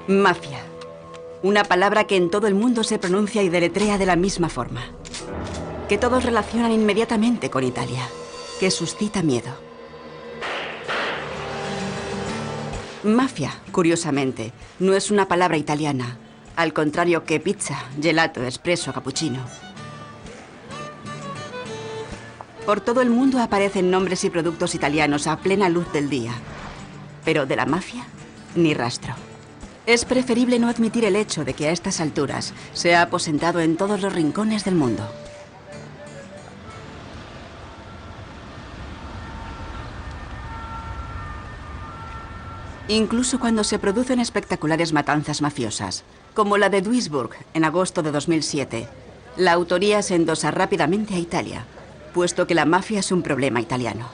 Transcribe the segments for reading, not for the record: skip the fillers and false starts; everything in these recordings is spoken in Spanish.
Mafia. Una palabra que en todo el mundo se pronuncia y deletrea de la misma forma. Que todos relacionan inmediatamente con Italia. Que suscita miedo. Mafia, curiosamente, no es una palabra italiana. Al contrario que pizza, gelato, espresso, cappuccino. Por todo el mundo aparecen nombres y productos italianos a plena luz del día. Pero de la mafia, ni rastro. Es preferible no admitir el hecho de que a estas alturas se ha aposentado en todos los rincones del mundo. Incluso cuando se producen espectaculares matanzas mafiosas, como la de Duisburg en agosto de 2007, la autoría se endosa rápidamente a Italia, puesto que la mafia es un problema italiano.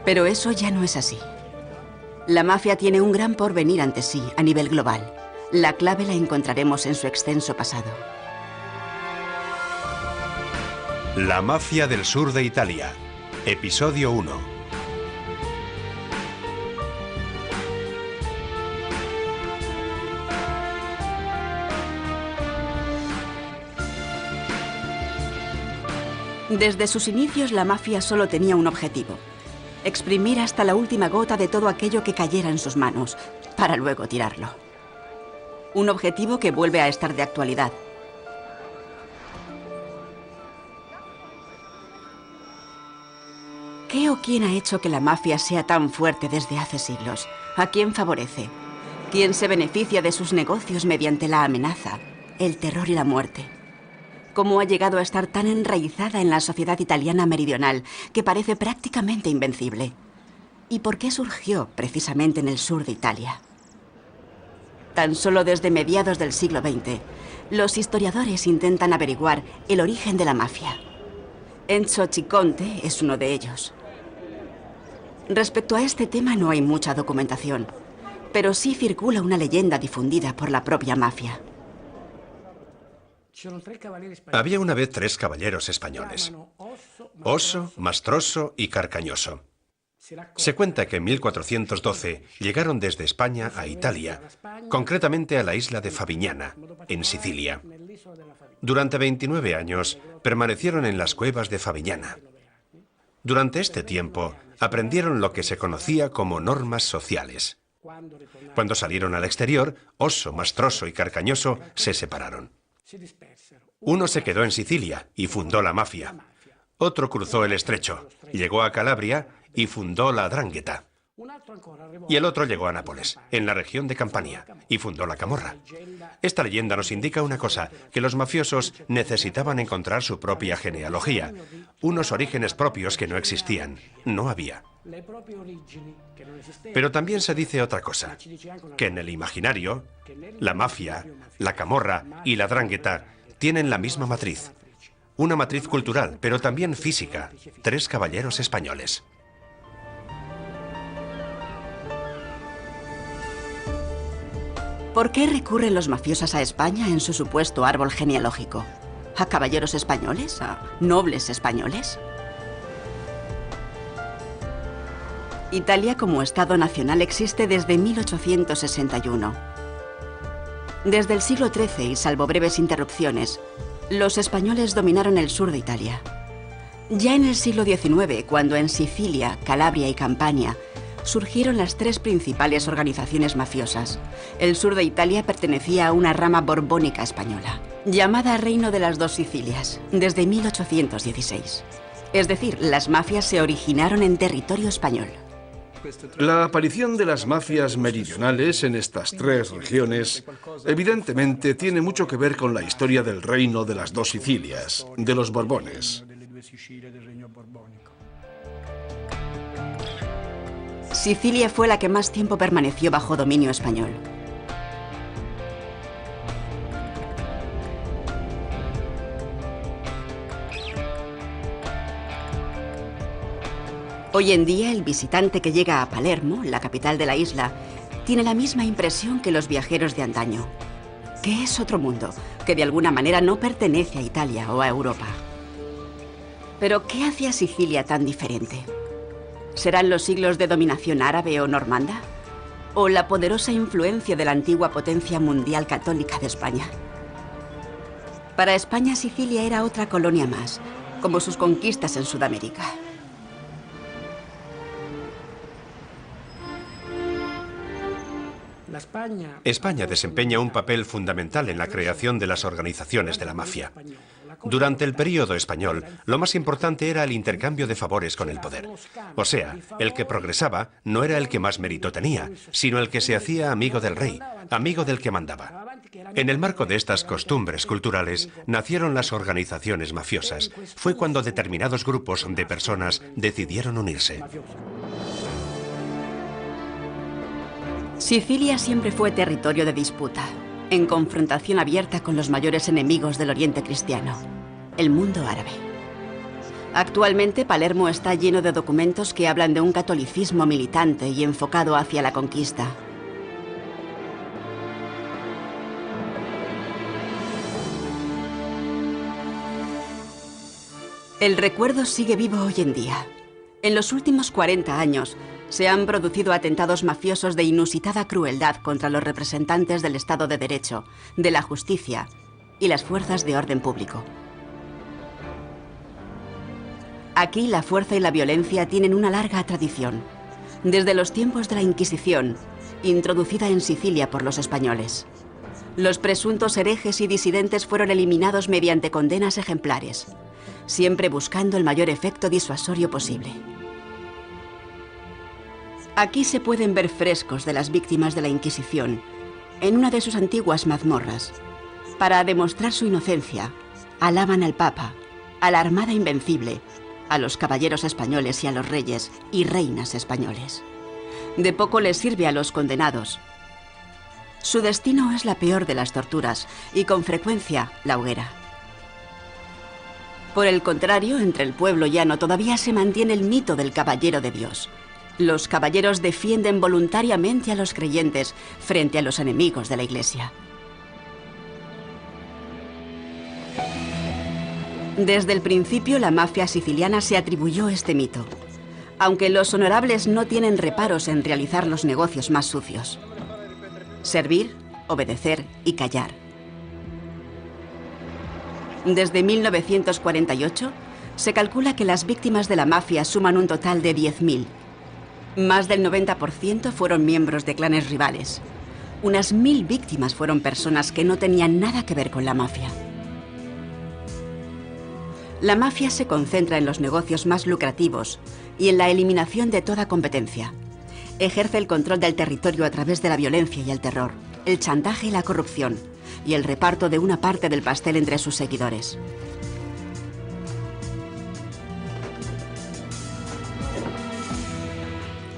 Pero eso ya no es así. La mafia tiene un gran porvenir ante sí a nivel global. La clave la encontraremos en su extenso pasado. La mafia del sur de Italia. Episodio 1. Desde sus inicios, la mafia solo tenía un objetivo: exprimir hasta la última gota de todo aquello que cayera en sus manos, para luego tirarlo. Un objetivo que vuelve a estar de actualidad. ¿Qué o quién ha hecho que la mafia sea tan fuerte desde hace siglos? ¿A quién favorece? ¿Quién se beneficia de sus negocios mediante la amenaza, el terror y la muerte? ¿Cómo ha llegado a estar tan enraizada en la sociedad italiana meridional que parece prácticamente invencible? ¿Y por qué surgió precisamente en el sur de Italia? Tan solo desde mediados del siglo XX, los historiadores intentan averiguar el origen de la mafia. Enzo Ciconte es uno de ellos. Respecto a este tema no hay mucha documentación, pero sí circula una leyenda difundida por la propia mafia. Había una vez 3 caballeros españoles: Osso, Mastroso y Carcañoso. Se cuenta que en 1412 llegaron desde España a Italia, concretamente a la isla de Favignana, en Sicilia. Durante 29 años permanecieron en las cuevas de Favignana. Durante este tiempo aprendieron lo que se conocía como normas sociales. Cuando salieron al exterior, Osso, Mastroso y Carcañoso se separaron. Uno se quedó en Sicilia y fundó la mafia. Otro cruzó el estrecho, llegó a Calabria y fundó la 'Ndrangheta. Y el otro llegó a Nápoles, en la región de Campania, y fundó la Camorra. Esta leyenda nos indica una cosa: que los mafiosos necesitaban encontrar su propia genealogía, unos orígenes propios que no existían, no había. Pero también se dice otra cosa: que en el imaginario, la mafia, la Camorra y la 'Ndrangheta tienen la misma matriz. Una matriz cultural, pero también física: 3 caballeros españoles. ¿Por qué recurren los mafiosos a España en su supuesto árbol genealógico? ¿A caballeros españoles? ¿A nobles españoles? Italia como Estado nacional existe desde 1861. Desde el siglo XIII, y salvo breves interrupciones, los españoles dominaron el sur de Italia. Ya en el siglo XIX, cuando en Sicilia, Calabria y Campania surgieron las 3 principales organizaciones mafiosas, el sur de Italia pertenecía a una rama borbónica española, llamada Reino de las Dos Sicilias, desde 1816. Es decir, las mafias se originaron en territorio español. La aparición de las mafias meridionales en estas 3 regiones evidentemente tiene mucho que ver con la historia del Reino de las Dos Sicilias, de los Borbones. Sicilia fue la que más tiempo permaneció bajo dominio español. Hoy en día, el visitante que llega a Palermo, la capital de la isla, tiene la misma impresión que los viajeros de antaño: que es otro mundo, que de alguna manera no pertenece a Italia o a Europa. Pero, ¿qué hace a Sicilia tan diferente? ¿Serán los siglos de dominación árabe o normanda? ¿O la poderosa influencia de la antigua potencia mundial católica de España? Para España, Sicilia era otra colonia más, como sus conquistas en Sudamérica. España desempeña un papel fundamental en la creación de las organizaciones de la mafia. Durante el período español, lo más importante era el intercambio de favores con el poder. O sea, el que progresaba no era el que más mérito tenía, sino el que se hacía amigo del rey, amigo del que mandaba. En el marco de estas costumbres culturales nacieron las organizaciones mafiosas. Fue cuando determinados grupos de personas decidieron unirse. Sicilia siempre fue territorio de disputa, en confrontación abierta con los mayores enemigos del Oriente cristiano, el mundo árabe. Actualmente Palermo está lleno de documentos que hablan de un catolicismo militante y enfocado hacia la conquista. El recuerdo sigue vivo hoy en día. En los últimos 40 años, se han producido atentados mafiosos de inusitada crueldad contra los representantes del Estado de Derecho, de la justicia y las fuerzas de orden público. Aquí la fuerza y la violencia tienen una larga tradición, desde los tiempos de la Inquisición, introducida en Sicilia por los españoles. Los presuntos herejes y disidentes fueron eliminados mediante condenas ejemplares, siempre buscando el mayor efecto disuasorio posible. Aquí se pueden ver frescos de las víctimas de la Inquisición, en una de sus antiguas mazmorras. Para demostrar su inocencia, alaban al Papa, a la Armada Invencible, a los caballeros españoles y a los reyes y reinas españoles. De poco les sirve a los condenados. Su destino es la peor de las torturas y con frecuencia la hoguera. Por el contrario, entre el pueblo llano todavía se mantiene el mito del caballero de Dios. Los caballeros defienden voluntariamente a los creyentes frente a los enemigos de la Iglesia. Desde el principio, la mafia siciliana se atribuyó este mito, aunque los honorables no tienen reparos en realizar los negocios más sucios: servir, obedecer y callar. Desde 1948, se calcula que las víctimas de la mafia suman un total de 10.000. Más del 90% fueron miembros de clanes rivales. Unas 1.000 víctimas fueron personas que no tenían nada que ver con la mafia. La mafia se concentra en los negocios más lucrativos y en la eliminación de toda competencia. Ejerce el control del territorio a través de la violencia y el terror, el chantaje y la corrupción, y el reparto de una parte del pastel entre sus seguidores.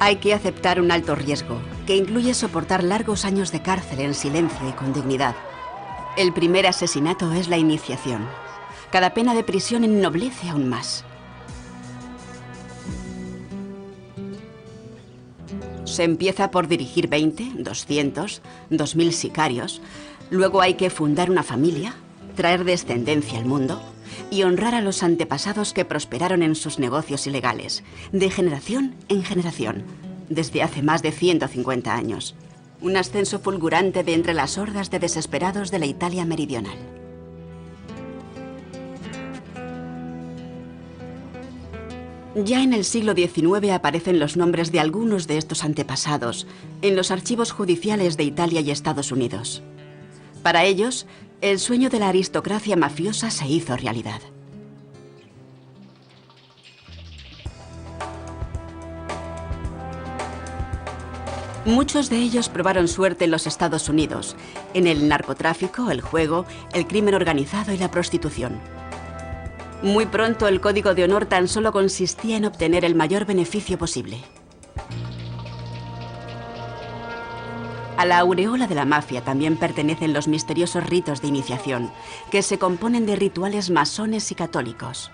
Hay que aceptar un alto riesgo, que incluye soportar largos años de cárcel en silencio y con dignidad. El primer asesinato es la iniciación. Cada pena de prisión ennoblece aún más. Se empieza por dirigir 20, 200, 2000 sicarios. Luego hay que fundar una familia, traer descendencia al mundo y honrar a los antepasados que prosperaron en sus negocios ilegales, de generación en generación, desde hace más de 150 años. Un ascenso fulgurante de entre las hordas de desesperados de la Italia meridional. Ya en el siglo XIX aparecen los nombres de algunos de estos antepasados en los archivos judiciales de Italia y Estados Unidos. Para ellos, el sueño de la aristocracia mafiosa se hizo realidad. Muchos de ellos probaron suerte en los Estados Unidos, en el narcotráfico, el juego, el crimen organizado y la prostitución. Muy pronto el código de honor tan solo consistía en obtener el mayor beneficio posible. A la aureola de la mafia también pertenecen los misteriosos ritos de iniciación, que se componen de rituales masones y católicos.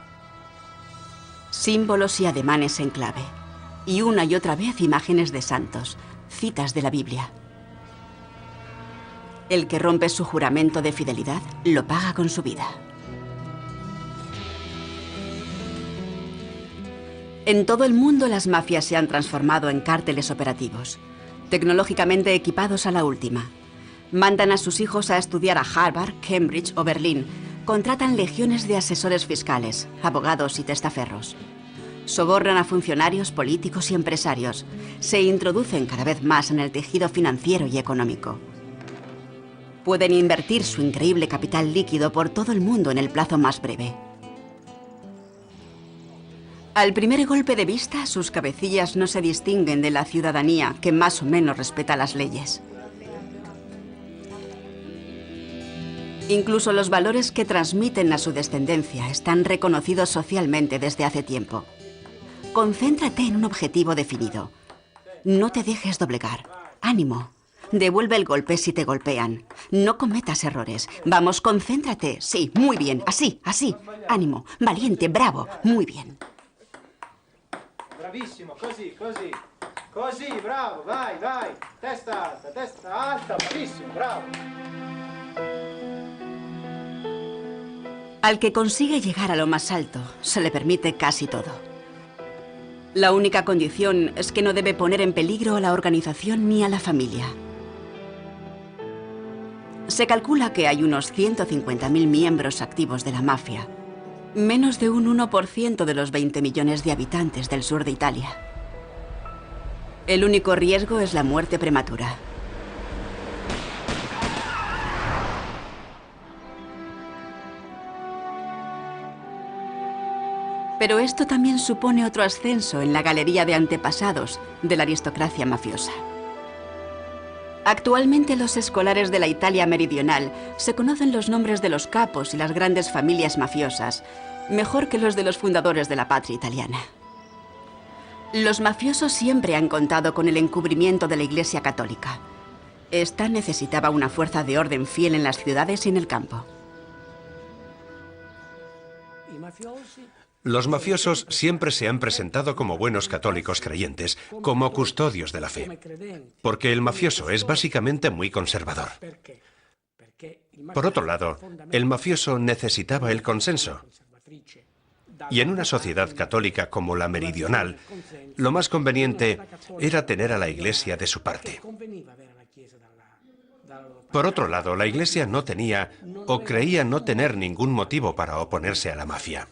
Símbolos y ademanes en clave, y una y otra vez imágenes de santos, citas de la Biblia. El que rompe su juramento de fidelidad lo paga con su vida. En todo el mundo las mafias se han transformado en cárteles operativos, tecnológicamente equipados a la última. Mandan a sus hijos a estudiar a Harvard, Cambridge o Berlín. Contratan legiones de asesores fiscales, abogados y testaferros. Sobornan a funcionarios, políticos y empresarios. Se introducen cada vez más en el tejido financiero y económico. Pueden invertir su increíble capital líquido por todo el mundo en el plazo más breve. Al primer golpe de vista, sus cabecillas no se distinguen de la ciudadanía, que más o menos respeta las leyes. Incluso los valores que transmiten a su descendencia están reconocidos socialmente desde hace tiempo. Concéntrate en un objetivo definido. No te dejes doblegar. ¡Ánimo! Devuelve el golpe si te golpean. No cometas errores. Vamos, concéntrate. Sí, muy bien. Así, así. ¡Ánimo! Valiente, bravo. Muy bien. Bravissimo, così, così. Così, bravo, vai, vai. Testa alta, bravissimo, bravo. Al que consigue llegar a lo más alto, se le permite casi todo. La única condición es que no debe poner en peligro a la organización ni a la familia. Se calcula que hay unos 150.000 miembros activos de la mafia, menos de un 1% de los 20 millones de habitantes del sur de Italia. El único riesgo es la muerte prematura. Pero esto también supone otro ascenso en la galería de antepasados de la aristocracia mafiosa. Actualmente los escolares de la Italia meridional se conocen los nombres de los capos y las grandes familias mafiosas, mejor que los de los fundadores de la patria italiana. Los mafiosos siempre han contado con el encubrimiento de la Iglesia Católica. Esta necesitaba una fuerza de orden fiel en las ciudades y en el campo. Los mafiosos siempre se han presentado como buenos católicos creyentes, como custodios de la fe, porque el mafioso es básicamente muy conservador. Por otro lado, el mafioso necesitaba el consenso. Y en una sociedad católica como la meridional, lo más conveniente era tener a la Iglesia de su parte. Por otro lado, la Iglesia no tenía o creía no tener ningún motivo para oponerse a la mafia.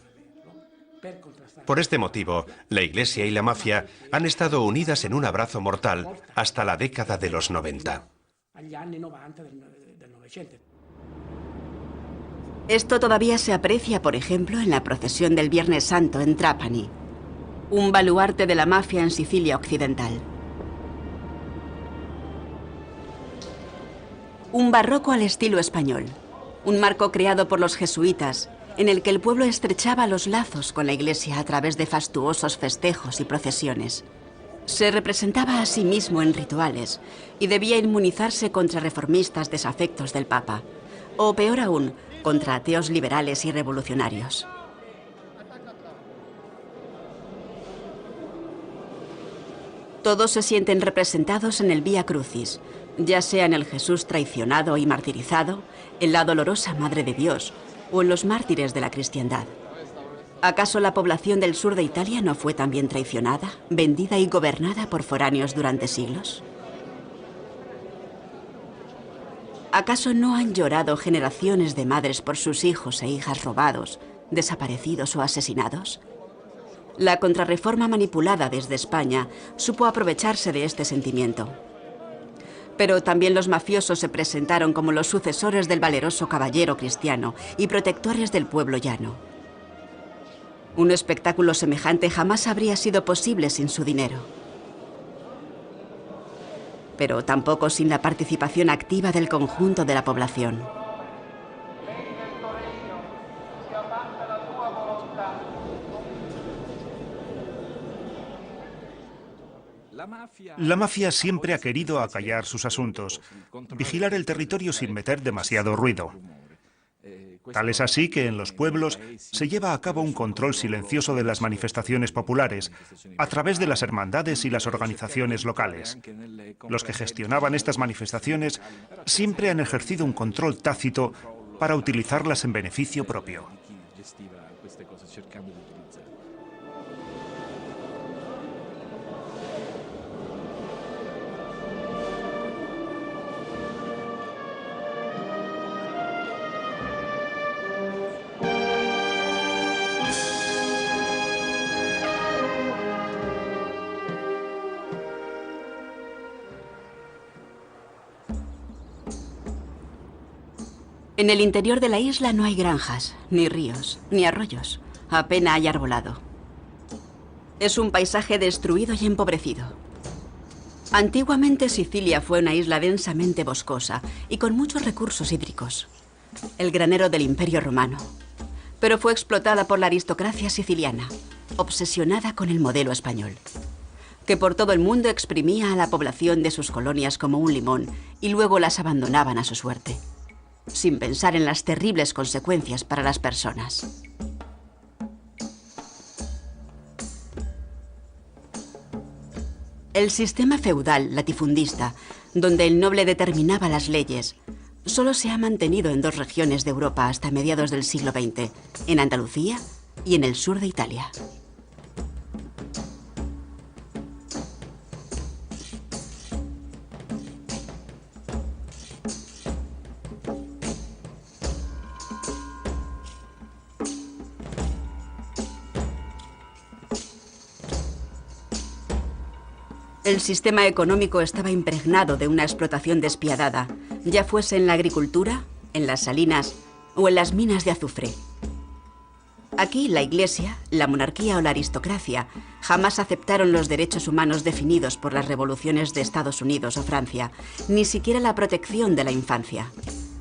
Por este motivo, la Iglesia y la mafia han estado unidas en un abrazo mortal hasta la década de los 90. Esto todavía se aprecia, por ejemplo, en la procesión del Viernes Santo en Trapani, un baluarte de la mafia en Sicilia occidental. Un barroco al estilo español, un marco creado por los jesuitas, en el que el pueblo estrechaba los lazos con la Iglesia a través de fastuosos festejos y procesiones. Se representaba a sí mismo en rituales y debía inmunizarse contra reformistas desafectos del Papa, o peor aún, contra ateos liberales y revolucionarios. Todos se sienten representados en el Vía Crucis, ya sea en el Jesús traicionado y martirizado, en la dolorosa Madre de Dios o en los mártires de la cristiandad. ¿Acaso la población del sur de Italia no fue también traicionada, vendida y gobernada por foráneos durante siglos? ¿Acaso no han llorado generaciones de madres por sus hijos e hijas robados, desaparecidos o asesinados? La contrarreforma manipulada desde España supo aprovecharse de este sentimiento. Pero también los mafiosos se presentaron como los sucesores del valeroso caballero cristiano y protectores del pueblo llano. Un espectáculo semejante jamás habría sido posible sin su dinero. Pero tampoco sin la participación activa del conjunto de la población. La mafia siempre ha querido acallar sus asuntos, vigilar el territorio sin meter demasiado ruido. Tal es así que en los pueblos se lleva a cabo un control silencioso de las manifestaciones populares a través de las hermandades y las organizaciones locales. Los que gestionaban estas manifestaciones siempre han ejercido un control tácito para utilizarlas en beneficio propio. En el interior de la isla no hay granjas, ni ríos, ni arroyos. Apenas hay arbolado. Es un paisaje destruido y empobrecido. Antiguamente Sicilia fue una isla densamente boscosa y con muchos recursos hídricos. El granero del Imperio Romano. Pero fue explotada por la aristocracia siciliana, obsesionada con el modelo español, que por todo el mundo exprimía a la población de sus colonias como un limón y luego las abandonaban a su suerte, sin pensar en las terribles consecuencias para las personas. El sistema feudal latifundista, donde el noble determinaba las leyes, solo se ha mantenido en 2 regiones de Europa hasta mediados del siglo XX, en Andalucía y en el sur de Italia. El sistema económico estaba impregnado de una explotación despiadada, ya fuese en la agricultura, en las salinas o en las minas de azufre. Aquí la Iglesia, la monarquía o la aristocracia jamás aceptaron los derechos humanos definidos por las revoluciones de Estados Unidos o Francia, ni siquiera la protección de la infancia.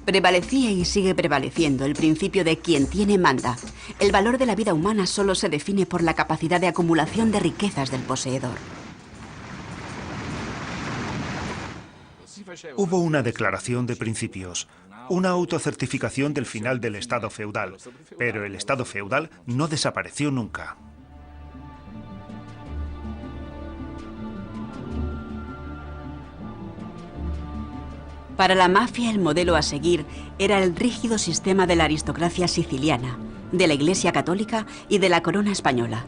Prevalecía y sigue prevaleciendo el principio de quien tiene manda. El valor de la vida humana solo se define por la capacidad de acumulación de riquezas del poseedor. Hubo una declaración de principios, una autocertificación del final del Estado feudal, pero el Estado feudal no desapareció nunca. Para la mafia, el modelo a seguir era el rígido sistema de la aristocracia siciliana, de la Iglesia católica y de la corona española.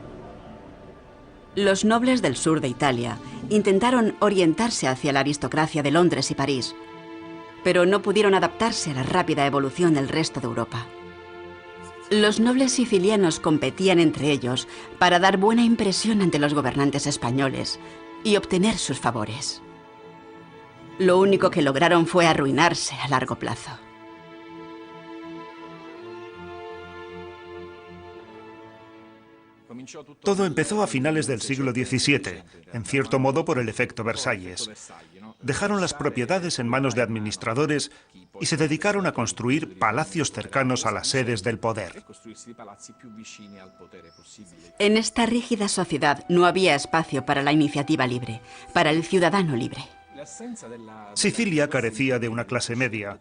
Los nobles del sur de Italia intentaron orientarse hacia la aristocracia de Londres y París, pero no pudieron adaptarse a la rápida evolución del resto de Europa. Los nobles sicilianos competían entre ellos para dar buena impresión ante los gobernantes españoles y obtener sus favores. Lo único que lograron fue arruinarse a largo plazo. Todo empezó a finales del siglo XVII, en cierto modo por el efecto Versalles. Dejaron las propiedades en manos de administradores y se dedicaron a construir palacios cercanos a las sedes del poder. En esta rígida sociedad no había espacio para la iniciativa libre, para el ciudadano libre. Sicilia carecía de una clase media,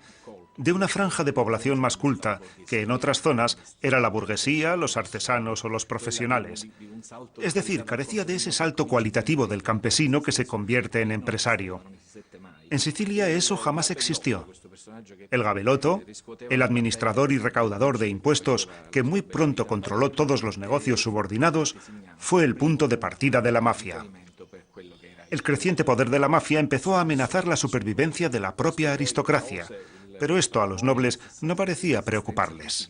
de una franja de población más culta, que en otras zonas era la burguesía, los artesanos o los profesionales. Es decir, carecía de ese salto cualitativo del campesino que se convierte en empresario. En Sicilia eso jamás existió. El gabelotto, el administrador y recaudador de impuestos que muy pronto controló todos los negocios subordinados, fue el punto de partida de la mafia. El creciente poder de la mafia empezó a amenazar la supervivencia de la propia aristocracia, pero esto a los nobles no parecía preocuparles.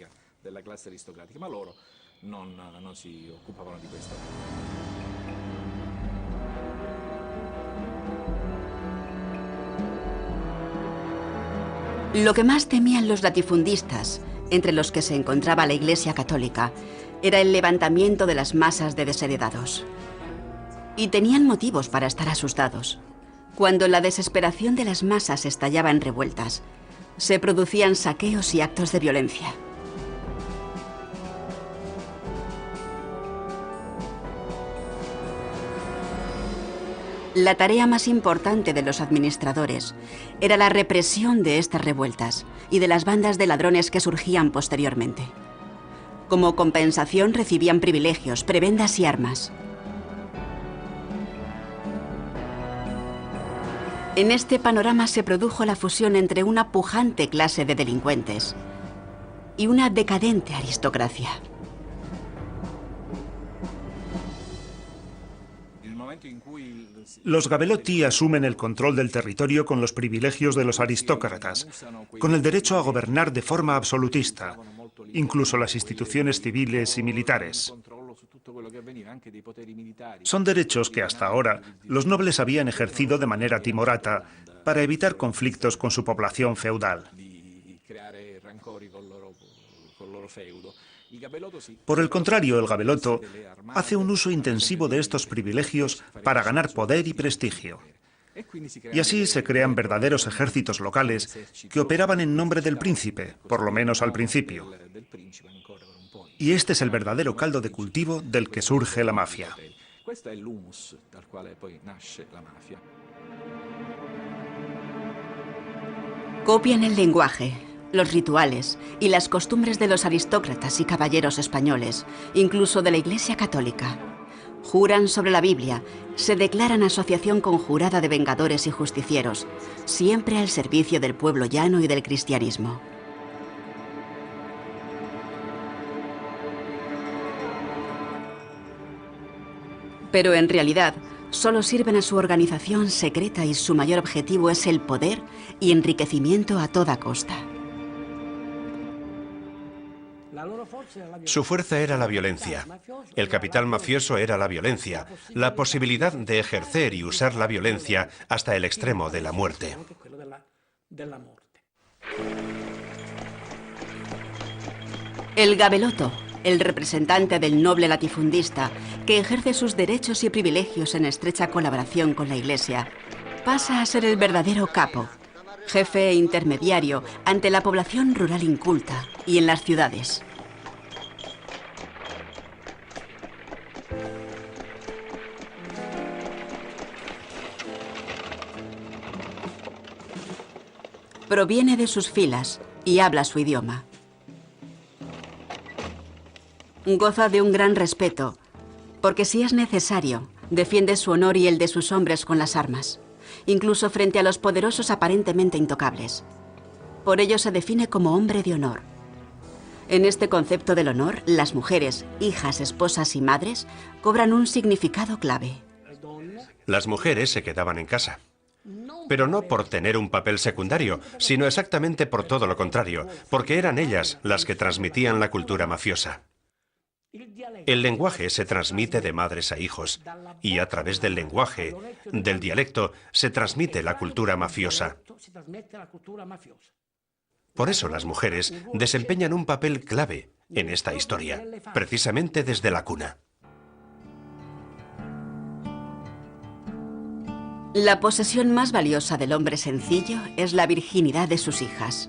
Lo que más temían los latifundistas, entre los que se encontraba la Iglesia católica, era el levantamiento de las masas de desheredados. Y tenían motivos para estar asustados. Cuando la desesperación de las masas estallaba en revueltas, se producían saqueos y actos de violencia. La tarea más importante de los administradores era la represión de estas revueltas y de las bandas de ladrones que surgían posteriormente. Como compensación recibían privilegios, prebendas y armas. En este panorama se produjo la fusión entre una pujante clase de delincuentes y una decadente aristocracia. Los gabelotti asumen el control del territorio con los privilegios de los aristócratas, con el derecho a gobernar de forma absolutista, incluso las instituciones civiles y militares. Son derechos que hasta ahora los nobles habían ejercido de manera timorata para evitar conflictos con su población feudal. Por el contrario, el gabelotto hace un uso intensivo de estos privilegios para ganar poder y prestigio. Y así se crean verdaderos ejércitos locales que operaban en nombre del príncipe, por lo menos al principio. Y este es el verdadero caldo de cultivo del que surge la mafia. Copian el lenguaje, los rituales y las costumbres de los aristócratas y caballeros españoles, incluso de la Iglesia Católica. Juran sobre la Biblia, se declaran asociación conjurada de vengadores y justicieros, siempre al servicio del pueblo llano y del cristianismo. Pero en realidad, solo sirven a su organización secreta y su mayor objetivo es el poder y enriquecimiento a toda costa. Su fuerza era la violencia. El capital mafioso era la violencia, la posibilidad de ejercer y usar la violencia hasta el extremo de la muerte. El gabelotto, el representante del noble latifundista, que ejerce sus derechos y privilegios en estrecha colaboración con la Iglesia, pasa a ser el verdadero capo, jefe e intermediario ante la población rural inculta y en las ciudades. Proviene de sus filas y habla su idioma. Goza de un gran respeto, porque si es necesario, defiende su honor y el de sus hombres con las armas, incluso frente a los poderosos aparentemente intocables. Por ello se define como hombre de honor. En este concepto del honor, las mujeres, hijas, esposas y madres cobran un significado clave. Las mujeres se quedaban en casa. Pero no por tener un papel secundario, sino exactamente por todo lo contrario, porque eran ellas las que transmitían la cultura mafiosa. El lenguaje se transmite de madres a hijos, y a través del lenguaje, del dialecto, se transmite la cultura mafiosa. Por eso las mujeres desempeñan un papel clave en esta historia, precisamente desde la cuna. La posesión más valiosa del hombre sencillo es la virginidad de sus hijas.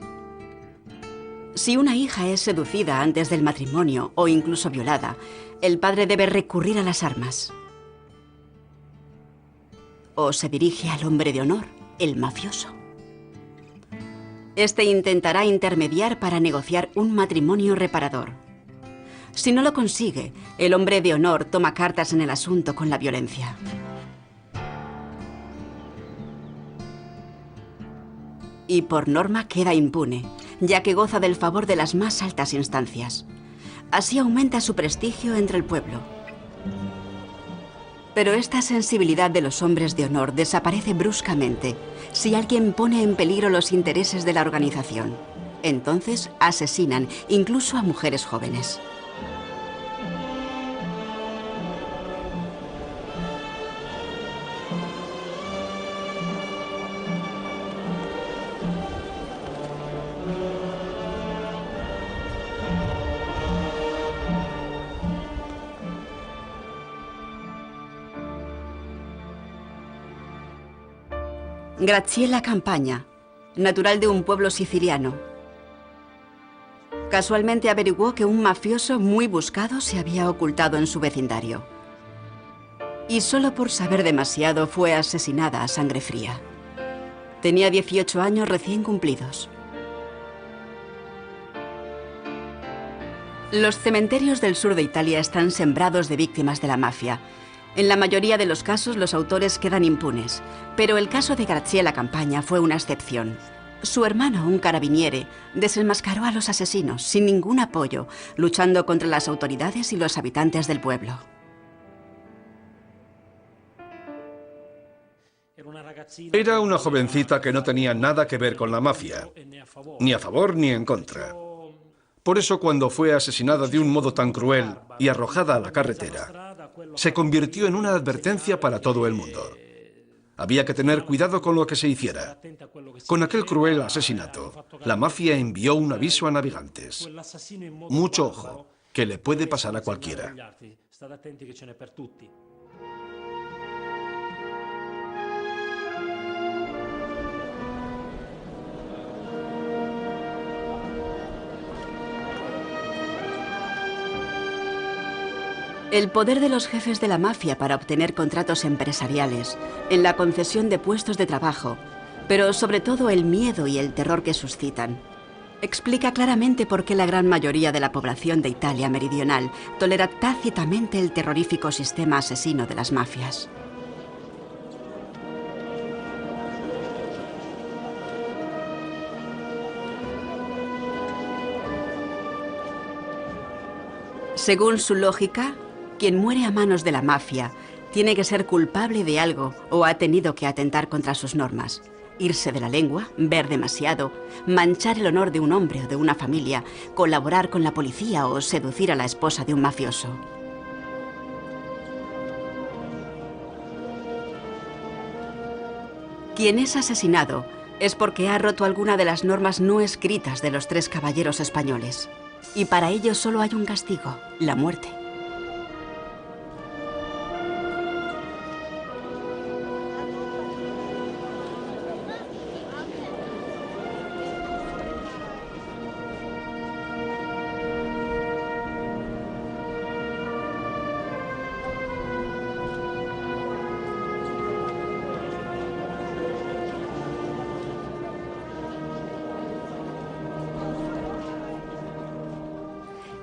Si una hija es seducida antes del matrimonio o incluso violada, el padre debe recurrir a las armas. O se dirige al hombre de honor, el mafioso. Este intentará intermediar para negociar un matrimonio reparador. Si no lo consigue, el hombre de honor toma cartas en el asunto con la violencia. Y por norma queda impune, ya que goza del favor de las más altas instancias. Así aumenta su prestigio entre el pueblo. Pero esta sensibilidad de los hombres de honor desaparece bruscamente si alguien pone en peligro los intereses de la organización. Entonces asesinan incluso a mujeres jóvenes. Graziella Campagna, natural de un pueblo siciliano. Casualmente averiguó que un mafioso muy buscado se había ocultado en su vecindario. Y solo por saber demasiado fue asesinada a sangre fría. Tenía 18 años recién cumplidos. Los cementerios del sur de Italia están sembrados de víctimas de la mafia. En la mayoría de los casos los autores quedan impunes, pero el caso de Graziella Campagna fue una excepción. Su hermano, un carabiniere, desenmascaró a los asesinos sin ningún apoyo, luchando contra las autoridades y los habitantes del pueblo. Era una jovencita que no tenía nada que ver con la mafia, ni a favor ni en contra. Por eso, cuando fue asesinada de un modo tan cruel y arrojada a la carretera, se convirtió en una advertencia para todo el mundo. Había que tener cuidado con lo que se hiciera. Con aquel cruel asesinato, la mafia envió un aviso a navegantes. Mucho ojo, que le puede pasar a cualquiera. El poder de los jefes de la mafia para obtener contratos empresariales, en la concesión de puestos de trabajo, pero sobre todo el miedo y el terror que suscitan, explica claramente por qué la gran mayoría de la población de Italia meridional tolera tácitamente el terrorífico sistema asesino de las mafias. Según su lógica, quien muere a manos de la mafia tiene que ser culpable de algo o ha tenido que atentar contra sus normas. Irse de la lengua, ver demasiado, manchar el honor de un hombre o de una familia, colaborar con la policía o seducir a la esposa de un mafioso. Quien es asesinado es porque ha roto alguna de las normas no escritas de los 3 caballeros españoles. Y para ello solo hay un castigo, la muerte.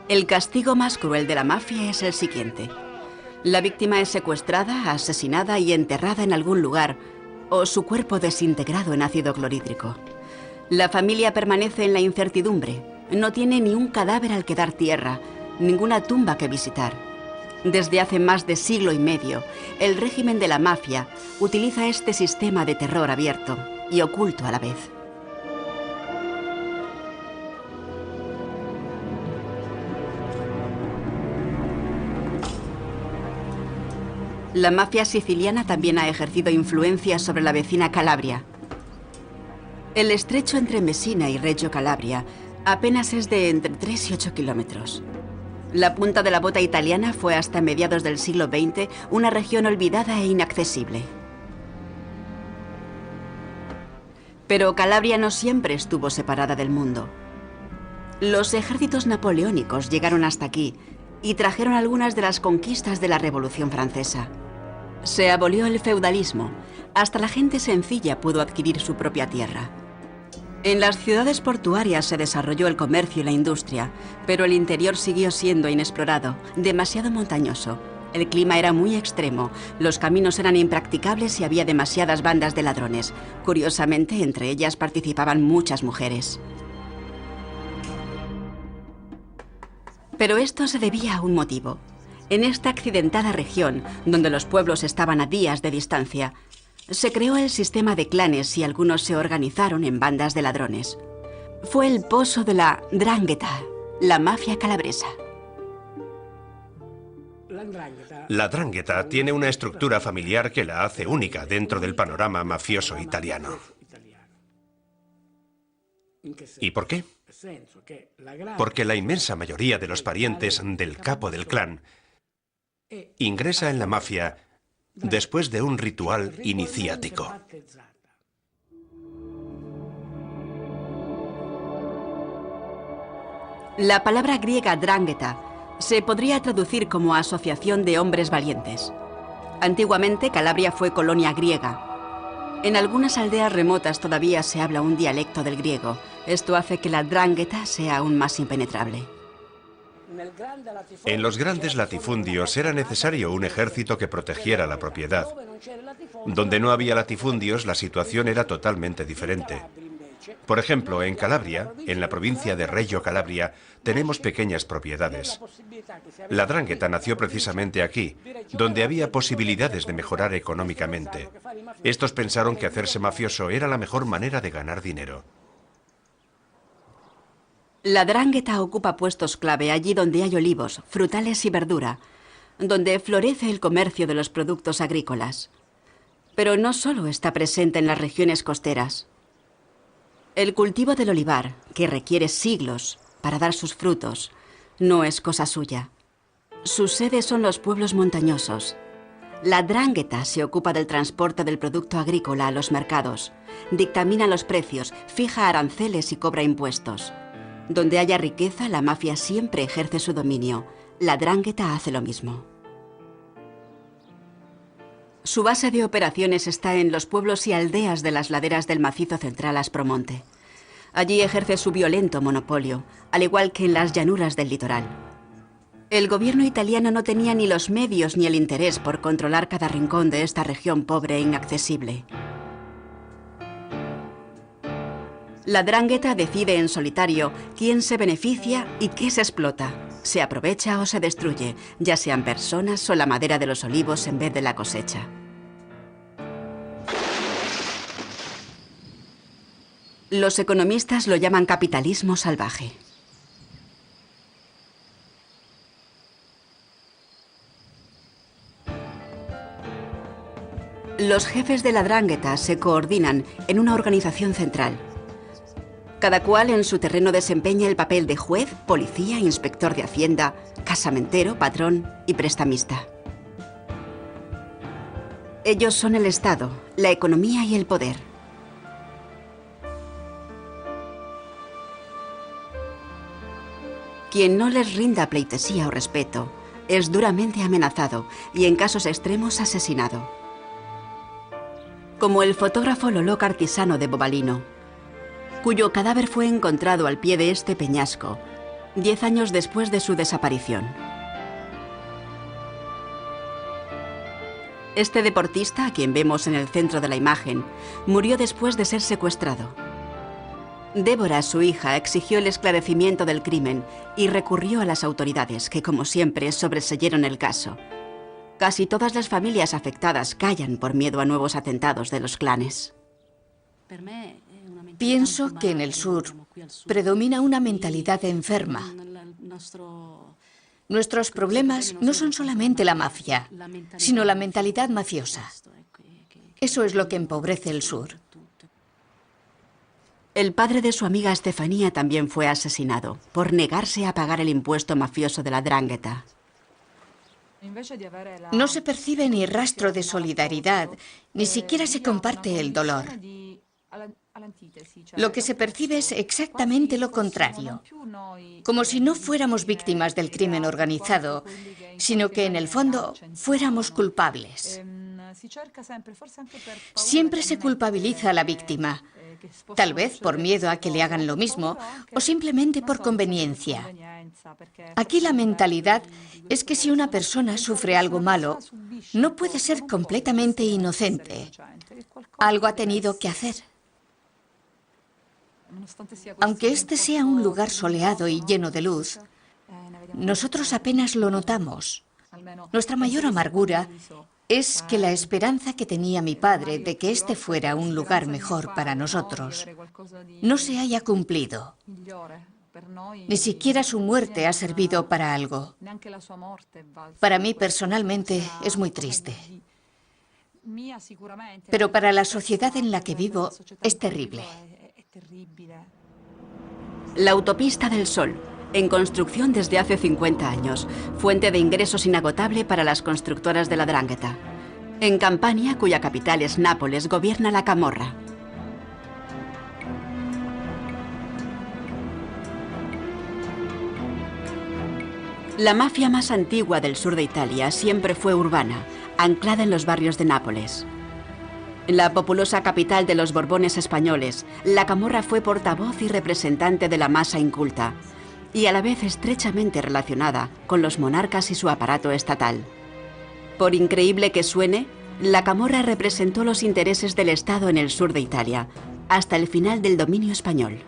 El castigo más cruel de la mafia es el siguiente. La víctima es secuestrada, asesinada y enterrada en algún lugar, o su cuerpo desintegrado en ácido clorhídrico. La familia permanece en la incertidumbre. No tiene ni un cadáver al que dar tierra, ninguna tumba que visitar. Desde hace más de siglo y medio, el régimen de la mafia utiliza este sistema de terror abierto y oculto a la vez. La mafia siciliana también ha ejercido influencia sobre la vecina Calabria. El estrecho entre Messina y Reggio Calabria apenas es de entre 3 y 8 kilómetros. La punta de la bota italiana fue hasta mediados del siglo XX una región olvidada e inaccesible. Pero Calabria no siempre estuvo separada del mundo. Los ejércitos napoleónicos llegaron hasta aquí y trajeron algunas de las conquistas de la Revolución Francesa. Se abolió el feudalismo. Hasta la gente sencilla pudo adquirir su propia tierra. En las ciudades portuarias se desarrolló el comercio y la industria, pero el interior siguió siendo inexplorado, demasiado montañoso. El clima era muy extremo, los caminos eran impracticables y había demasiadas bandas de ladrones. Curiosamente, entre ellas participaban muchas mujeres. Pero esto se debía a un motivo. En esta accidentada región, donde los pueblos estaban a días de distancia, se creó el sistema de clanes y algunos se organizaron en bandas de ladrones. Fue el pozo de la 'ndrangheta, la mafia calabresa. La 'ndrangheta tiene una estructura familiar que la hace única dentro del panorama mafioso italiano. ¿Y por qué? Porque la inmensa mayoría de los parientes del capo del clan ingresa en la mafia después de un ritual iniciático. La palabra griega 'ndrangheta se podría traducir como asociación de hombres valientes. Antiguamente Calabria fue colonia griega. En algunas aldeas remotas todavía se habla un dialecto del griego. Esto hace que la 'ndrangheta sea aún más impenetrable. En los grandes latifundios era necesario un ejército que protegiera la propiedad. Donde no había latifundios, la situación era totalmente diferente. Por ejemplo, en Calabria, en la provincia de Reggio Calabria, tenemos pequeñas propiedades. La 'ndrangheta nació precisamente aquí, donde había posibilidades de mejorar económicamente. Estos pensaron que hacerse mafioso era la mejor manera de ganar dinero. La 'ndrangheta ocupa puestos clave allí donde hay olivos, frutales y verdura, donde florece el comercio de los productos agrícolas. Pero no solo está presente en las regiones costeras. El cultivo del olivar, que requiere siglos para dar sus frutos, no es cosa suya. Sus sedes son los pueblos montañosos. La 'Ndrangheta se ocupa del transporte del producto agrícola a los mercados, dictamina los precios, fija aranceles y cobra impuestos. Donde haya riqueza, la mafia siempre ejerce su dominio. La 'Ndrangheta hace lo mismo. Su base de operaciones está en los pueblos y aldeas de las laderas del macizo central Aspromonte. Allí ejerce su violento monopolio, al igual que en las llanuras del litoral. El gobierno italiano no tenía ni los medios ni el interés por controlar cada rincón de esta región pobre e inaccesible. La 'Ndrangheta decide en solitario quién se beneficia y qué se explota. Se aprovecha o se destruye, ya sean personas o la madera de los olivos en vez de la cosecha. Los economistas lo llaman capitalismo salvaje. Los jefes de la 'Ndrangheta se coordinan en una organización central. Cada cual en su terreno desempeña el papel de juez, policía, inspector de hacienda, casamentero, patrón y prestamista. Ellos son el Estado, la economía y el poder. Quien no les rinda pleitesía o respeto es duramente amenazado y en casos extremos asesinado. Como el fotógrafo Lolò Cartisano de Bobalino, cuyo cadáver fue encontrado al pie de este peñasco, 10 años después de su desaparición. Este deportista, a quien vemos en el centro de la imagen, murió después de ser secuestrado. Débora, su hija, exigió el esclarecimiento del crimen y recurrió a las autoridades, que como siempre sobreseyeron el caso. Casi todas las familias afectadas callan por miedo a nuevos atentados de los clanes. Pienso que en el sur predomina una mentalidad enferma. Nuestros problemas no son solamente la mafia, sino la mentalidad mafiosa. Eso es lo que empobrece el sur. El padre de su amiga Estefanía también fue asesinado por negarse a pagar el impuesto mafioso de la 'Ndrangheta. No se percibe ni rastro de solidaridad, ni siquiera se comparte el dolor. Lo que se percibe es exactamente lo contrario, como si no fuéramos víctimas del crimen organizado, sino que en el fondo fuéramos culpables. Siempre se culpabiliza a la víctima, tal vez por miedo a que le hagan lo mismo o simplemente por conveniencia. Aquí la mentalidad es que si una persona sufre algo malo, no puede ser completamente inocente. Algo ha tenido que hacer. Aunque este sea un lugar soleado y lleno de luz, nosotros apenas lo notamos. Nuestra mayor amargura es que la esperanza que tenía mi padre de que este fuera un lugar mejor para nosotros no se haya cumplido. Ni siquiera su muerte ha servido para algo. Para mí personalmente es muy triste. Pero para la sociedad en la que vivo es terrible. La Autopista del Sol, en construcción desde hace 50 años, fuente de ingresos inagotable para las constructoras de la 'Ndrangheta. En Campania, cuya capital es Nápoles, gobierna la camorra. La mafia más antigua del sur de Italia siempre fue urbana, anclada en los barrios de Nápoles. En la populosa capital de los Borbones españoles, la camorra fue portavoz y representante de la masa inculta, y a la vez estrechamente relacionada con los monarcas y su aparato estatal. Por increíble que suene, la camorra representó los intereses del Estado en el sur de Italia, hasta el final del dominio español.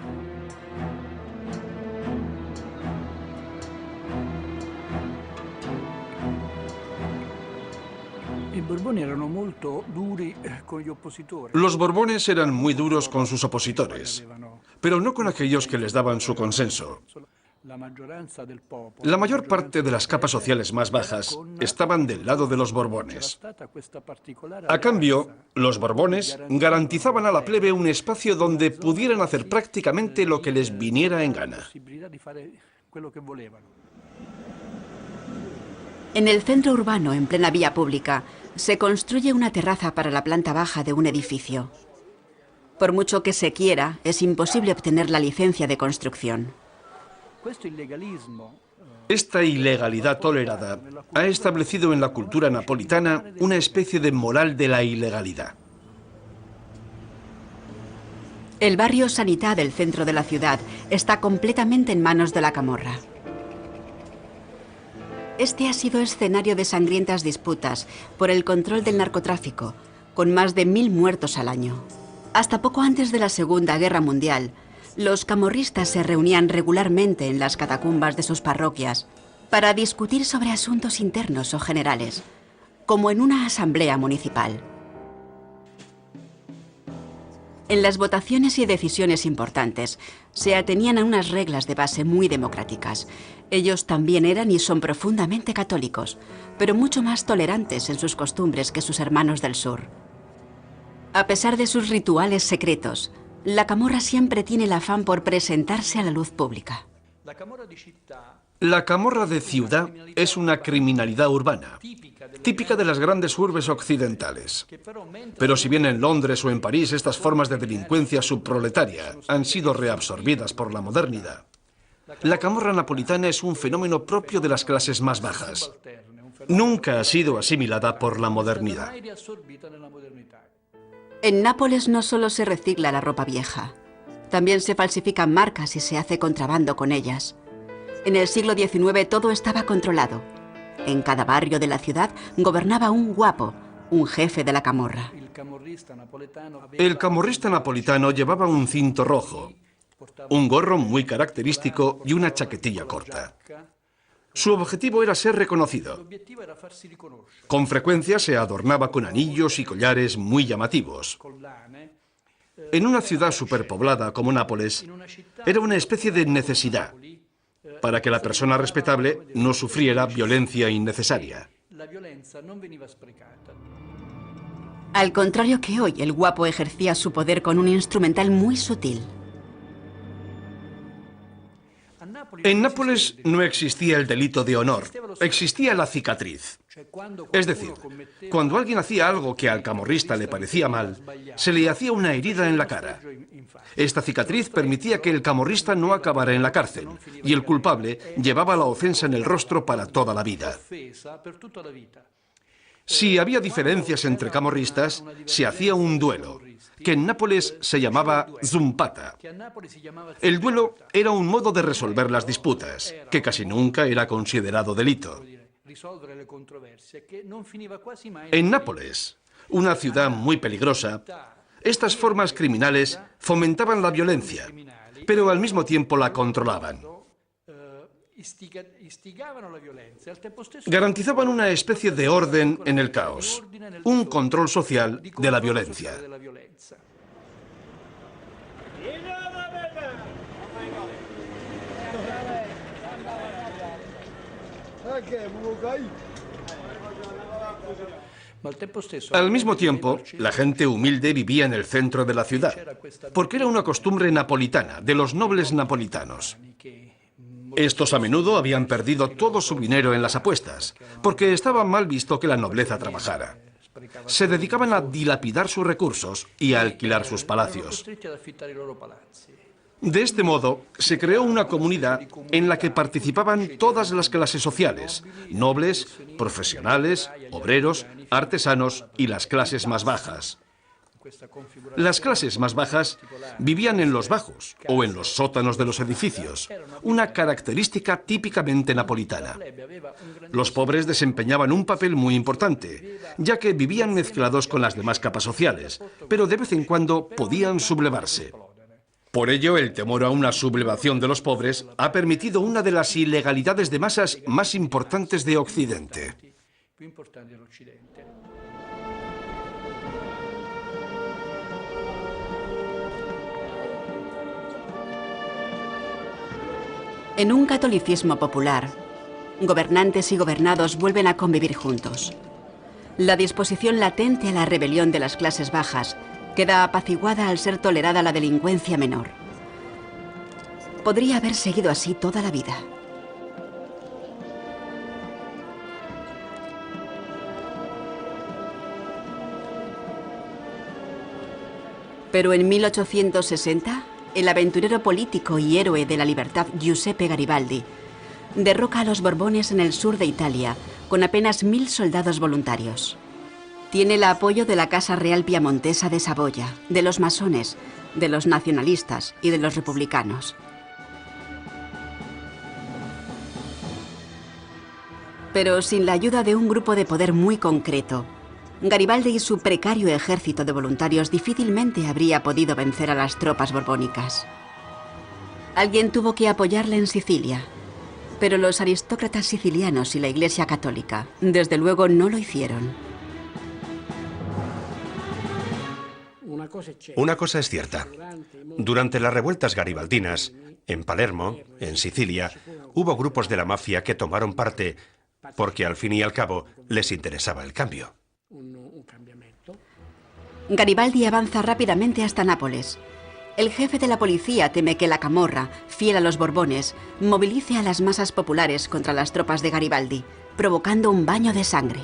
Los Borbones eran muy duros con sus opositores, pero no con aquellos que les daban su consenso. La mayor parte de las capas sociales más bajas estaban del lado de los Borbones. A cambio, los Borbones garantizaban a la plebe un espacio donde pudieran hacer prácticamente lo que les viniera en gana. En el centro urbano, en plena vía pública, se construye una terraza para la planta baja de un edificio. Por mucho que se quiera, es imposible obtener la licencia de construcción. Esta ilegalidad tolerada ha establecido en la cultura napolitana una especie de moral de la ilegalidad. El barrio Sanità del centro de la ciudad está completamente en manos de la camorra. Este ha sido escenario de sangrientas disputas por el control del narcotráfico, con más de 1000 muertos al año. Hasta poco antes de la Segunda Guerra Mundial, los camorristas se reunían regularmente en las catacumbas de sus parroquias para discutir sobre asuntos internos o generales, como en una asamblea municipal. En las votaciones y decisiones importantes se atenían a unas reglas de base muy democráticas. Ellos también eran y son profundamente católicos, pero mucho más tolerantes en sus costumbres que sus hermanos del sur. A pesar de sus rituales secretos, la camorra siempre tiene el afán por presentarse a la luz pública. La camorra de ciudad es una criminalidad urbana, típica de las grandes urbes occidentales. Pero si bien en Londres o en París estas formas de delincuencia subproletaria han sido reabsorbidas por la modernidad, la camorra napolitana es un fenómeno propio de las clases más bajas. Nunca ha sido asimilada por la modernidad. En Nápoles no solo se recicla la ropa vieja, también se falsifican marcas y se hace contrabando con ellas. En el siglo XIX todo estaba controlado. En cada barrio de la ciudad gobernaba un guapo, un jefe de la camorra. El camorrista napolitano llevaba un cinto rojo, un gorro muy característico y una chaquetilla corta. Su objetivo era ser reconocido. Con frecuencia se adornaba con anillos y collares muy llamativos. En una ciudad superpoblada como Nápoles, era una especie de necesidad para que la persona respetable no sufriera violencia innecesaria. Al contrario que hoy, el guapo ejercía su poder con un instrumental muy sutil. En Nápoles no existía el delito de honor, existía la cicatriz. Es decir, cuando alguien hacía algo que al camorrista le parecía mal, se le hacía una herida en la cara. Esta cicatriz permitía que el camorrista no acabara en la cárcel, y el culpable llevaba la ofensa en el rostro para toda la vida. Si había diferencias entre camorristas, se hacía un duelo, que en Nápoles se llamaba zumpata. El duelo era un modo de resolver las disputas, que casi nunca era considerado delito. En Nápoles, una ciudad muy peligrosa, estas formas criminales fomentaban la violencia, pero al mismo tiempo la controlaban. Garantizaban una especie de orden en el caos, un control social de la violencia. Al mismo tiempo, la gente humilde vivía en el centro de la ciudad, porque era una costumbre napolitana, de los nobles napolitanos. Estos a menudo habían perdido todo su dinero en las apuestas, porque estaba mal visto que la nobleza trabajara. Se dedicaban a dilapidar sus recursos y a alquilar sus palacios. De este modo, se creó una comunidad en la que participaban todas las clases sociales, nobles, profesionales, obreros, artesanos y las clases más bajas. Las clases más bajas vivían en los bajos o en los sótanos de los edificios, una característica típicamente napolitana. Los pobres desempeñaban un papel muy importante, ya que vivían mezclados con las demás capas sociales, pero de vez en cuando podían sublevarse. Por ello, el temor a una sublevación de los pobres ha permitido una de las ilegalidades de masas más importantes de Occidente. En un catolicismo popular, gobernantes y gobernados vuelven a convivir juntos. La disposición latente a la rebelión de las clases bajas queda apaciguada al ser tolerada la delincuencia menor. Podría haber seguido así toda la vida. Pero en 1860, el aventurero político y héroe de la libertad Giuseppe Garibaldi derroca a los Borbones en el sur de Italia con apenas 1000 soldados voluntarios. Tiene el apoyo de la Casa Real Piamontesa de Saboya, de los masones, de los nacionalistas y de los republicanos. Pero sin la ayuda de un grupo de poder muy concreto, Garibaldi y su precario ejército de voluntarios difícilmente habría podido vencer a las tropas borbónicas. Alguien tuvo que apoyarle en Sicilia, pero los aristócratas sicilianos y la Iglesia Católica, desde luego, no lo hicieron. Una cosa es cierta. Durante las revueltas garibaldinas, en Palermo, en Sicilia, hubo grupos de la mafia que tomaron parte porque al fin y al cabo les interesaba el cambio. Garibaldi avanza rápidamente hasta Nápoles. El jefe de la policía teme que la Camorra, fiel a los Borbones, movilice a las masas populares contra las tropas de Garibaldi, provocando un baño de sangre.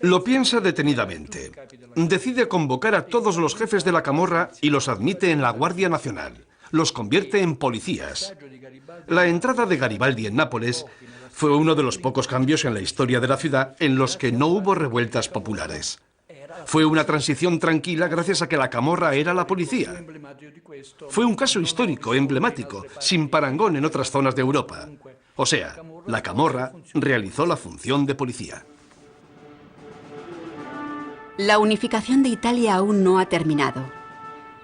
Lo piensa detenidamente. Decide convocar a todos los jefes de la Camorra y los admite en la Guardia Nacional. Los convierte en policías. La entrada de Garibaldi en Nápoles fue uno de los pocos cambios en la historia de la ciudad en los que no hubo revueltas populares. Fue una transición tranquila gracias a que la Camorra era la policía. Fue un caso histórico, emblemático, sin parangón en otras zonas de Europa. O sea, la Camorra realizó la función de policía. La unificación de Italia aún no ha terminado.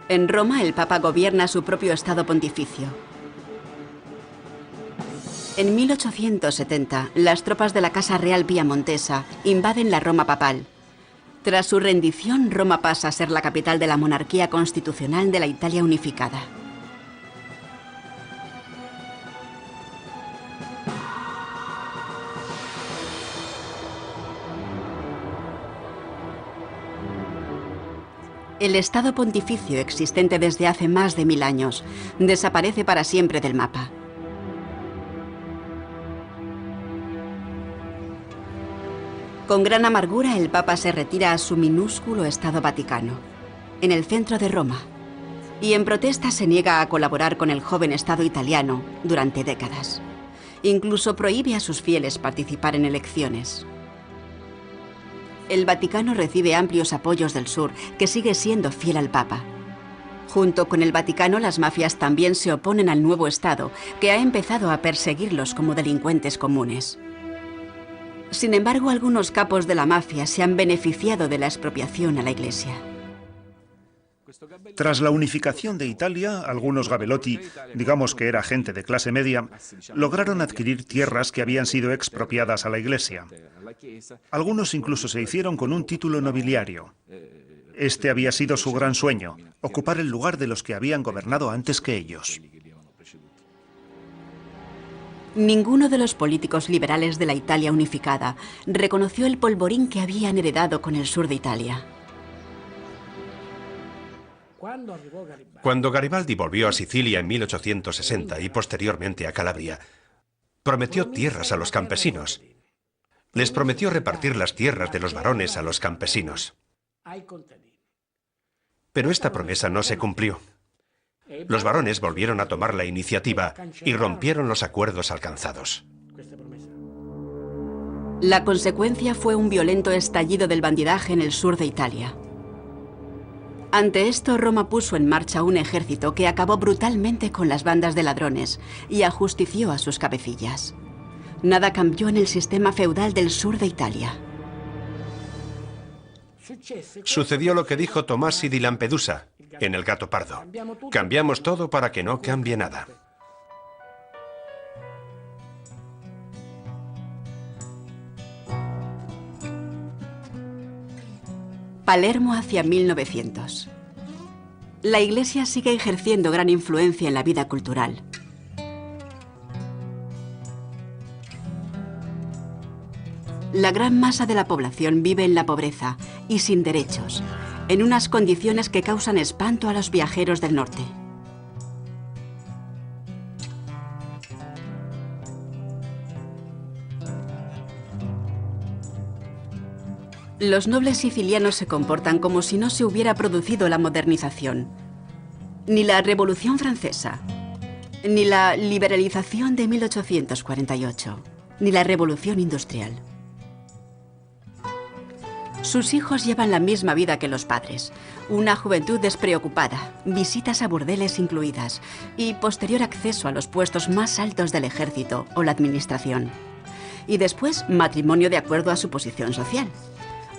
En Roma, el Papa gobierna su propio Estado pontificio. En 1870, las tropas de la Casa Real Piamontesa invaden la Roma papal. Tras su rendición, Roma pasa a ser la capital de la monarquía constitucional de la Italia unificada. El Estado pontificio, existente desde hace más de 1000 años, desaparece para siempre del mapa. Con gran amargura, el Papa se retira a su minúsculo Estado Vaticano, en el centro de Roma, y en protesta se niega a colaborar con el joven Estado italiano durante décadas. Incluso prohíbe a sus fieles participar en elecciones. El Vaticano recibe amplios apoyos del sur, que sigue siendo fiel al Papa. Junto con el Vaticano, las mafias también se oponen al nuevo Estado, que ha empezado a perseguirlos como delincuentes comunes. Sin embargo, algunos capos de la mafia se han beneficiado de la expropiación a la Iglesia. Tras la unificación de Italia, algunos Gabelotti, digamos que era gente de clase media, lograron adquirir tierras que habían sido expropiadas a la Iglesia. Algunos incluso se hicieron con un título nobiliario. Este había sido su gran sueño, ocupar el lugar de los que habían gobernado antes que ellos. Ninguno de los políticos liberales de la Italia unificada reconoció el polvorín que habían heredado con el sur de Italia. Cuando Garibaldi volvió a Sicilia en 1860 y posteriormente a Calabria, prometió tierras a los campesinos. Les prometió repartir las tierras de los varones a los campesinos. Pero esta promesa no se cumplió. Los varones volvieron a tomar la iniciativa y rompieron los acuerdos alcanzados. La consecuencia fue un violento estallido del bandidaje en el sur de Italia. Ante esto, Roma puso en marcha un ejército que acabó brutalmente con las bandas de ladrones y ajustició a sus cabecillas. Nada cambió en el sistema feudal del sur de Italia. Sucedió lo que dijo Tomasi di Lampedusa en El gato pardo. Cambiamos todo para que no cambie nada. Palermo hacia 1900. La Iglesia sigue ejerciendo gran influencia en la vida cultural. La gran masa de la población vive en la pobreza y sin derechos, en unas condiciones que causan espanto a los viajeros del norte. Los nobles sicilianos se comportan como si no se hubiera producido la modernización, ni la Revolución Francesa, ni la liberalización de 1848, ni la Revolución Industrial. Sus hijos llevan la misma vida que los padres, una juventud despreocupada, visitas a burdeles incluidas y posterior acceso a los puestos más altos del ejército o la administración. Y después, matrimonio de acuerdo a su posición social.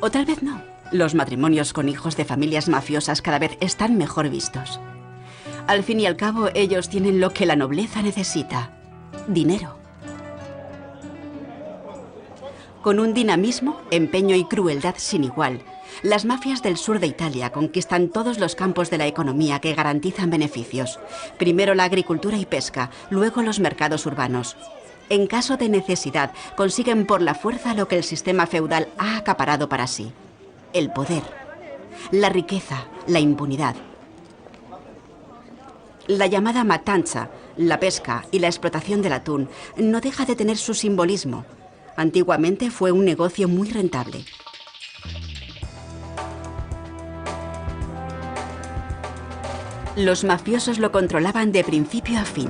O tal vez no. Los matrimonios con hijos de familias mafiosas cada vez están mejor vistos. Al fin y al cabo, ellos tienen lo que la nobleza necesita: dinero. Con un dinamismo, empeño y crueldad sin igual, las mafias del sur de Italia conquistan todos los campos de la economía que garantizan beneficios. Primero la agricultura y pesca, luego los mercados urbanos. En caso de necesidad, consiguen por la fuerza lo que el sistema feudal ha acaparado para sí: el poder, la riqueza, la impunidad. La llamada matanza, la pesca y la explotación del atún no deja de tener su simbolismo. Antiguamente fue un negocio muy rentable. Los mafiosos lo controlaban de principio a fin.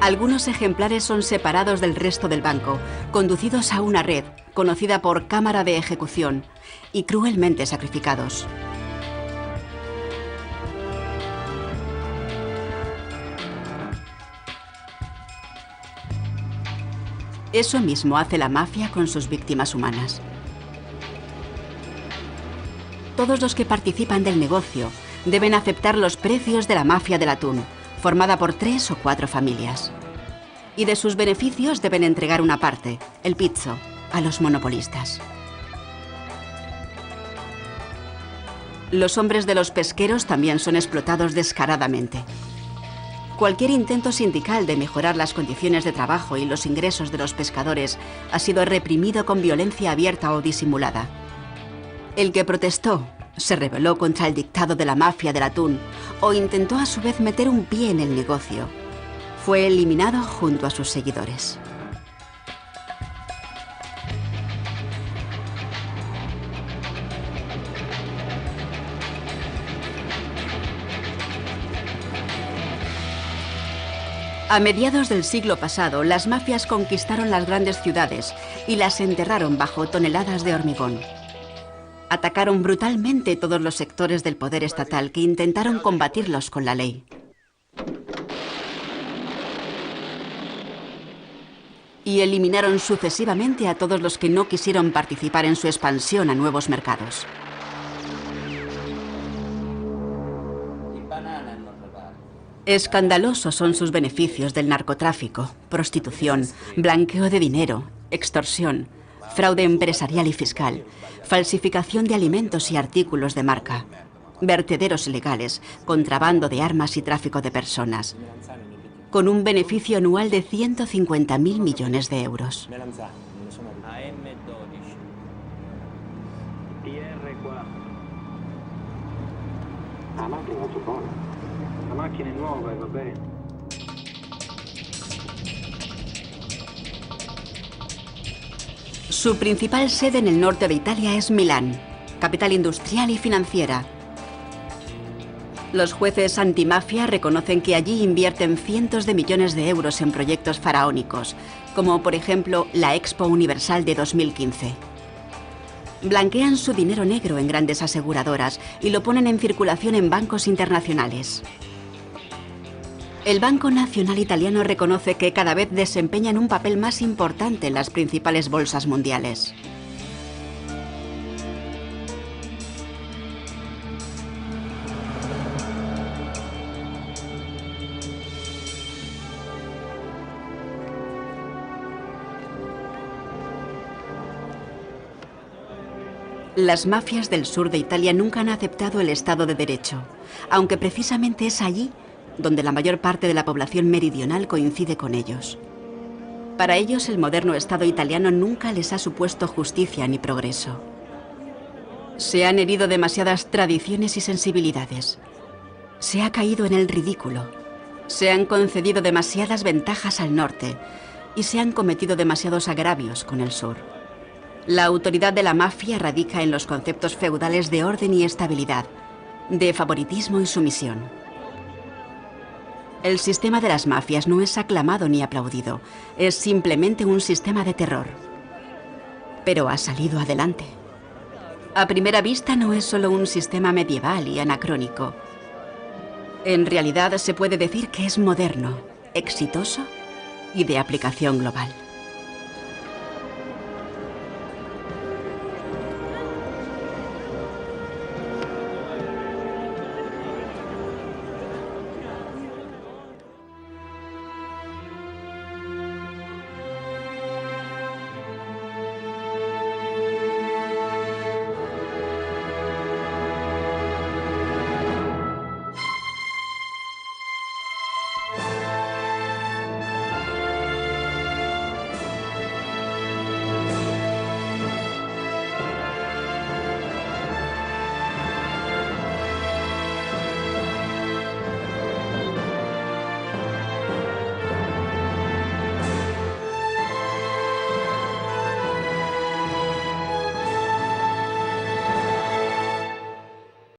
Algunos ejemplares son separados del resto del banco, conducidos a una red, conocida por cámara de ejecución, y cruelmente sacrificados. Eso mismo hace la mafia con sus víctimas humanas. Todos los que participan del negocio deben aceptar los precios de la mafia del atún, formada por 3 o 4 familias. Y de sus beneficios deben entregar una parte, el pizzo, a los monopolistas. Los hombres de los pesqueros también son explotados descaradamente. Cualquier intento sindical de mejorar las condiciones de trabajo y los ingresos de los pescadores ha sido reprimido con violencia abierta o disimulada. El que protestó, se rebeló contra el dictado de la mafia del atún o intentó a su vez meter un pie en el negocio, fue eliminado junto a sus seguidores. A mediados del siglo pasado, las mafias conquistaron las grandes ciudades y las enterraron bajo toneladas de hormigón. Atacaron brutalmente todos los sectores del poder estatal que intentaron combatirlos con la ley. Y eliminaron sucesivamente a todos los que no quisieron participar en su expansión a nuevos mercados. Escandalosos son sus beneficios del narcotráfico, prostitución, blanqueo de dinero, extorsión, fraude empresarial y fiscal, falsificación de alimentos y artículos de marca, vertederos ilegales, contrabando de armas y tráfico de personas, con un beneficio anual de 150.000 millones de euros. Su principal sede en el norte de Italia es Milán, capital industrial y financiera. Los jueces antimafia reconocen que allí invierten cientos de millones de euros en proyectos faraónicos, como por ejemplo la Expo Universal de 2015. Blanquean su dinero negro en grandes aseguradoras y lo ponen en circulación en bancos internacionales. El Banco Nacional Italiano reconoce que cada vez desempeñan un papel más importante en las principales bolsas mundiales. Las mafias del sur de Italia nunca han aceptado el Estado de Derecho, aunque precisamente es allí donde la mayor parte de la población meridional coincide con ellos. Para ellos, el moderno Estado italiano nunca les ha supuesto justicia ni progreso. Se han herido demasiadas tradiciones y sensibilidades. Se ha caído en el ridículo. Se han concedido demasiadas ventajas al norte y se han cometido demasiados agravios con el sur. La autoridad de la mafia radica en los conceptos feudales de orden y estabilidad, de favoritismo y sumisión. El sistema de las mafias no es aclamado ni aplaudido, es simplemente un sistema de terror. Pero ha salido adelante. A primera vista no es solo un sistema medieval y anacrónico. En realidad se puede decir que es moderno, exitoso y de aplicación global.